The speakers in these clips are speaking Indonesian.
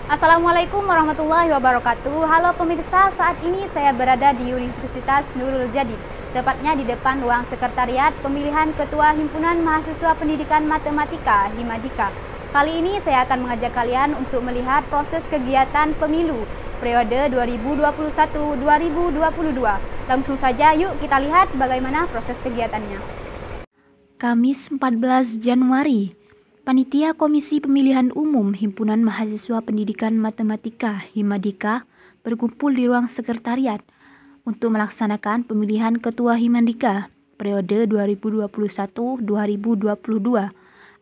Assalamualaikum warahmatullahi wabarakatuh. Halo pemirsa, saat ini saya berada di Universitas Nurul Jadid, tepatnya di depan ruang sekretariat pemilihan Ketua Himpunan Mahasiswa Pendidikan Matematika Himadika. Kali ini saya akan mengajak kalian untuk melihat proses kegiatan pemilu periode 2021-2022. Langsung saja yuk kita lihat bagaimana proses kegiatannya. Kamis 14 Januari, Panitia Komisi Pemilihan Umum Himpunan Mahasiswa Pendidikan Matematika Himadika berkumpul di ruang sekretariat untuk melaksanakan pemilihan Ketua Himadika periode 2021-2022.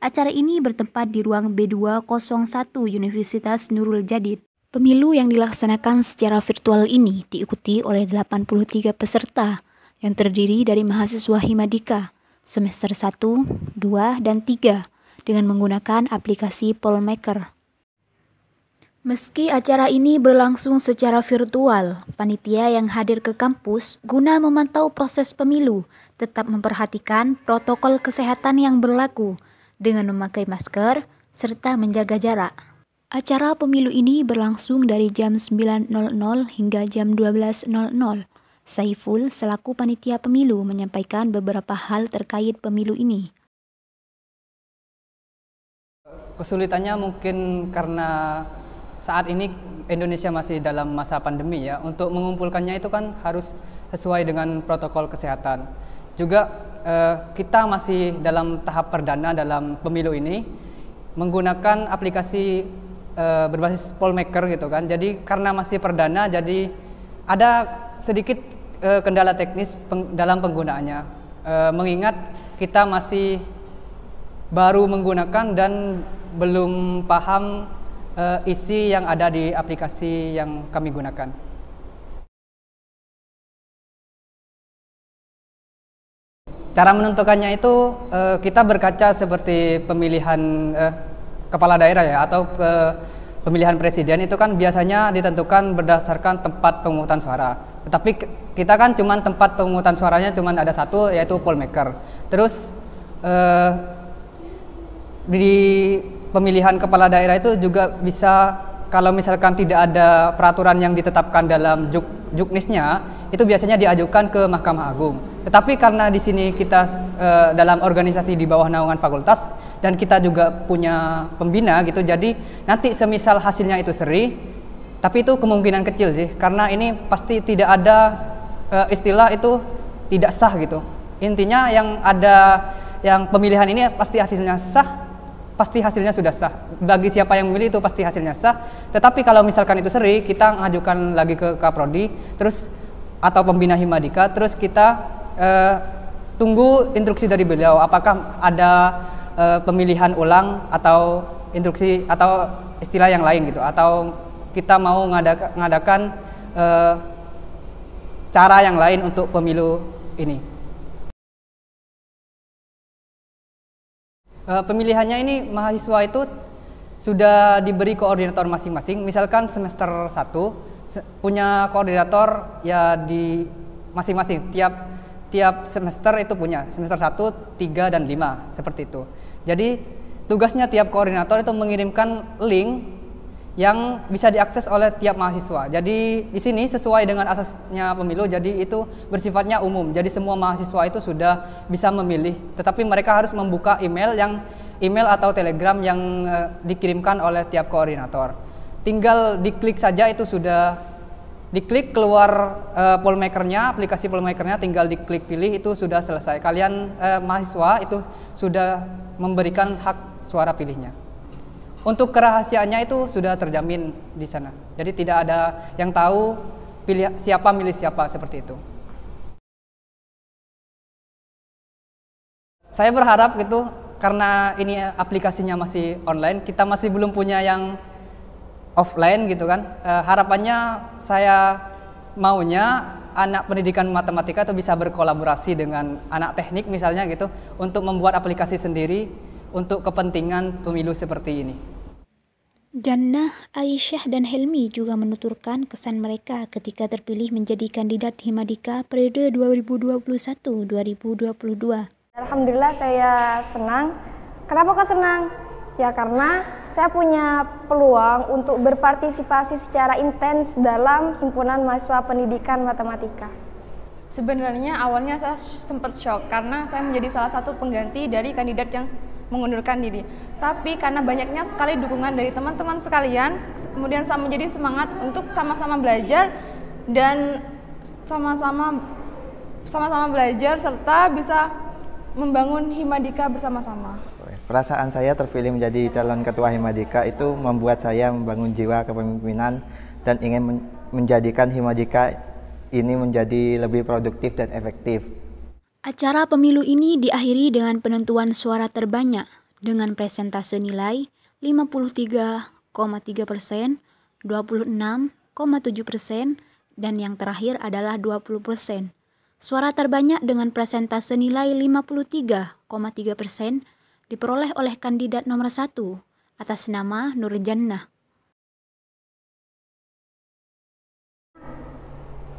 Acara ini bertempat di ruang B201 Universitas Nurul Jadid. Pemilu yang dilaksanakan secara virtual ini diikuti oleh 83 peserta yang terdiri dari mahasiswa Himadika semester 1, 2, dan 3 dengan menggunakan aplikasi Pollmaker. Meski acara ini berlangsung secara virtual, panitia yang hadir ke kampus guna memantau proses pemilu tetap memperhatikan protokol kesehatan yang berlaku dengan memakai masker serta menjaga jarak. Acara pemilu ini berlangsung dari jam 9.00 hingga jam 12.00. Saiful selaku panitia pemilu menyampaikan beberapa hal terkait pemilu ini. Kesulitannya mungkin karena saat ini Indonesia masih dalam masa pandemi ya. Untuk mengumpulkannya itu kan harus sesuai dengan protokol kesehatan. Juga kita masih dalam tahap perdana dalam pemilu ini menggunakan aplikasi berbasis Pollmaker gitu kan. Jadi karena masih perdana jadi ada sedikit kendala teknis dalam penggunaannya. Mengingat kita masih baru menggunakan dan belum paham isi yang ada di aplikasi yang kami gunakan. Cara menentukannya itu kita berkaca seperti pemilihan kepala daerah ya, atau pemilihan presiden itu kan biasanya ditentukan berdasarkan tempat pemungutan suara. Tetapi kita kan cuman tempat pemungutan suaranya cuman ada satu, yaitu Pollmaker. Terus di pemilihan kepala daerah itu juga bisa, kalau misalkan tidak ada peraturan yang ditetapkan dalam juknisnya, itu biasanya diajukan ke Mahkamah Agung. Tetapi karena di sini kita dalam organisasi di bawah naungan fakultas dan kita juga punya pembina gitu, jadi nanti semisal hasilnya itu seri, tapi itu kemungkinan kecil sih, karena ini pasti tidak ada istilah itu tidak sah gitu. Intinya yang ada, yang pemilihan ini pasti hasilnya sah, pasti hasilnya sudah sah. Bagi siapa yang memilih itu pasti hasilnya sah. Tetapi kalau misalkan itu seri, kita mengajukan lagi ke Kaprodi, terus atau pembina Himadika, terus kita tunggu instruksi dari beliau apakah ada pemilihan ulang atau instruksi atau istilah yang lain gitu, atau kita mau ngadakan cara yang lain untuk pemilu ini. Pemilihannya ini mahasiswa itu sudah diberi koordinator masing-masing. Misalkan semester 1 punya koordinator ya di masing-masing, tiap semester itu punya, semester 1, 3, dan 5 seperti itu. Jadi tugasnya tiap koordinator itu mengirimkan link yang bisa diakses oleh tiap mahasiswa. Jadi di sini sesuai dengan asasnya pemilu, jadi itu bersifatnya umum. Jadi semua mahasiswa itu sudah bisa memilih, tetapi mereka harus membuka email atau telegram yang dikirimkan oleh tiap koordinator. Tinggal diklik saja, itu sudah diklik keluar Pollmaker-nya, aplikasi Pollmaker-nya, tinggal diklik pilih, itu sudah selesai. Kalian mahasiswa itu sudah memberikan hak suara pilihnya. Untuk kerahasiaannya itu sudah terjamin di sana. Jadi tidak ada yang tahu siapa milih siapa seperti itu. Saya berharap gitu, karena ini aplikasinya masih online, kita masih belum punya yang offline gitu kan. Harapannya saya maunya anak pendidikan matematika itu bisa berkolaborasi dengan anak teknik misalnya gitu, untuk membuat aplikasi sendiri untuk kepentingan pemilu seperti ini. Jannah, Aisyah, dan Helmi juga menuturkan kesan mereka ketika terpilih menjadi kandidat Himadika periode 2021-2022. Alhamdulillah saya senang. Kenapa kok senang? Ya karena saya punya peluang untuk berpartisipasi secara intens dalam Himpunan Mahasiswa Pendidikan Matematika. Sebenarnya awalnya saya sempat shock karena saya menjadi salah satu pengganti dari kandidat yang mengundurkan diri. Tapi karena banyaknya sekali dukungan dari teman-teman sekalian, kemudian saya menjadi semangat untuk sama-sama belajar dan sama-sama belajar serta bisa membangun Himadika bersama-sama. Perasaan saya terpilih menjadi calon ketua Himadika itu membuat saya membangun jiwa kepemimpinan dan ingin menjadikan Himadika ini menjadi lebih produktif dan efektif. Acara pemilu ini diakhiri dengan penentuan suara terbanyak dengan presentase nilai 53,3%, 26,7%, dan yang terakhir adalah 20%. Suara terbanyak dengan presentase nilai 53,3% diperoleh oleh kandidat nomor 1 atas nama Nur Jannah.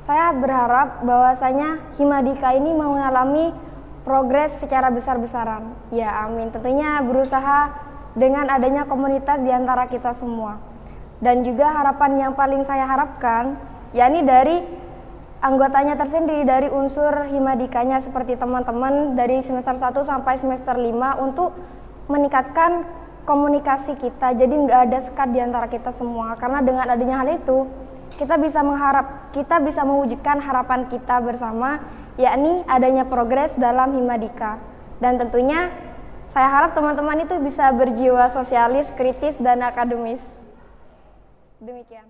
Saya berharap bahwasanya Himadika ini mengalami progres secara besar-besaran. Ya, amin. Tentunya berusaha dengan adanya komunitas di antara kita semua. Dan juga harapan yang paling saya harapkan, yakni dari anggotanya tersendiri, dari unsur Himadikanya seperti teman-teman dari semester 1 sampai semester 5 untuk meningkatkan komunikasi kita. Jadi nggak ada sekat di antara kita semua. Karena dengan adanya hal itu, kita bisa mewujudkan harapan kita bersama, yakni adanya progres dalam Himadika. Dan tentunya saya harap teman-teman itu bisa berjiwa sosialis, kritis, dan akademis. Demikian.